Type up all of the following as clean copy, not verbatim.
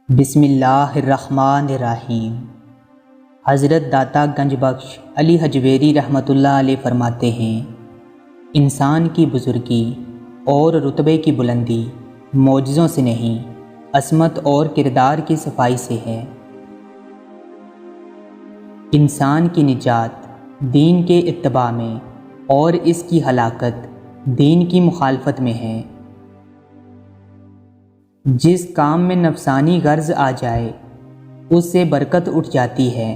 بسم اللہ الرحمن الرحیم۔ حضرت داتا گنج بخش علی حجویری رحمۃ اللہ علیہ فرماتے ہیں، انسان کی بزرگی اور رتبے کی بلندی معجزوں سے نہیں، عصمت اور کردار کی صفائی سے ہے۔ انسان کی نجات دین کے اتباع میں اور اس کی ہلاکت دین کی مخالفت میں ہے۔ جس کام میں نفسانی غرض آ جائے اس سے برکت اٹھ جاتی ہے۔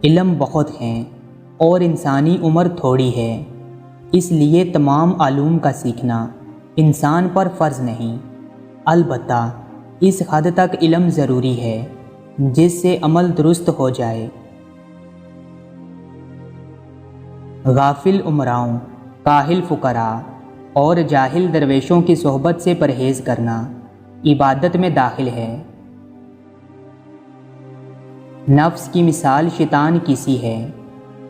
علم بہت ہیں اور انسانی عمر تھوڑی ہے، اس لیے تمام علوم کا سیکھنا انسان پر فرض نہیں، البتہ اس حد تک علم ضروری ہے جس سے عمل درست ہو جائے۔ غافل امراؤں، کاہل فقراء اور جاہل درویشوں کی صحبت سے پرہیز کرنا عبادت میں داخل ہے۔ نفس کی مثال شیطان کی سی ہے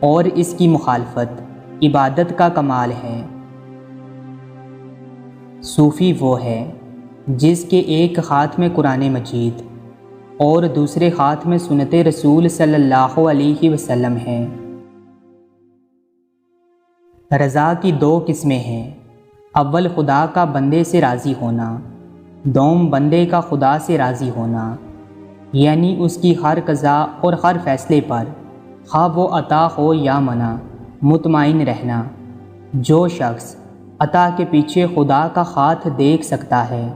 اور اس کی مخالفت عبادت کا کمال ہے۔ صوفی وہ ہے جس کے ایک ہاتھ میں قرآن مجید اور دوسرے ہاتھ میں سنت رسول صلی اللہ علیہ وسلم ہے۔ رضا کی دو قسمیں ہیں، اول خدا کا بندے سے راضی ہونا، دوم بندے کا خدا سے راضی ہونا، یعنی اس کی ہر قضا اور ہر فیصلے پر خواہ وہ عطا ہو یا منع مطمئن رہنا۔ جو شخص عطا کے پیچھے خدا کا ہاتھ دیکھ سکتا ہے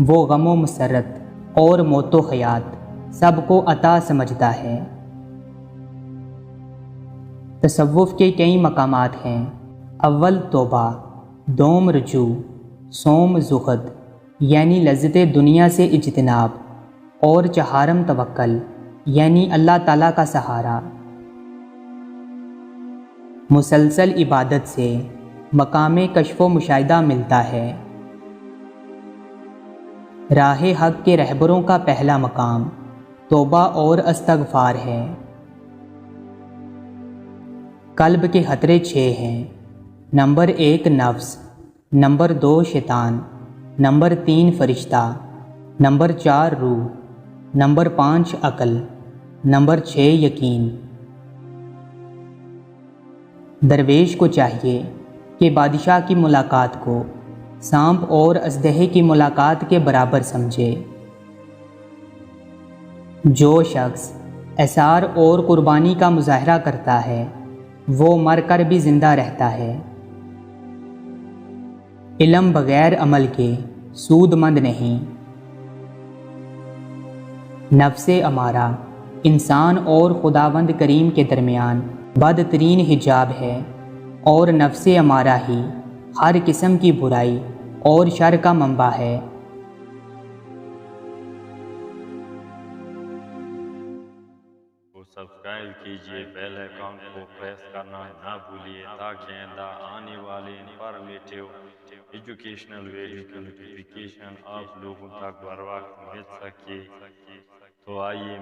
وہ غم و مسرت اور موت و حیات سب کو عطا سمجھتا ہے۔ تصوف کے کئی مقامات ہیں، اول توبہ، دوم رجوع، سوم زہد یعنی لذت دنیا سے اجتناب، اور چہارم توکل یعنی اللہ تعالیٰ کا سہارا۔ مسلسل عبادت سے مقام کشف و مشاہدہ ملتا ہے۔ راہ حق کے رہبروں کا پہلا مقام توبہ اور استغفار ہے۔ قلب کے خطرے 6 ہیں، نمبر 1 نفس، نمبر 2 شیطان، نمبر 3 فرشتہ، نمبر 4 روح، نمبر 5 عقل، نمبر 6 یقین۔ درویش کو چاہیے کہ بادشاہ کی ملاقات کو سانپ اور اژدہے کی ملاقات کے برابر سمجھے۔ جو شخص اثار اور قربانی کا مظاہرہ کرتا ہے وہ مر کر بھی زندہ رہتا ہے۔ علم بغیر عمل کے سود مند نہیں۔ نفس امارہ انسان اور خداوند کریم کے درمیان بدترین حجاب ہے، اور نفس امارہ ہی ہر قسم کی برائی اور شر کا منبع ہے۔ سبسکرائب کیجئے، بیل آئیکن کو پریس کرنا نہ بھولیے تاکہ آئندہ آنے والے انفارمیٹیو ایجوکیشنل ویڈیو کی نوٹیفیکیشن آپ لوگوں تک بر وقت مل سکے۔ تو آئیے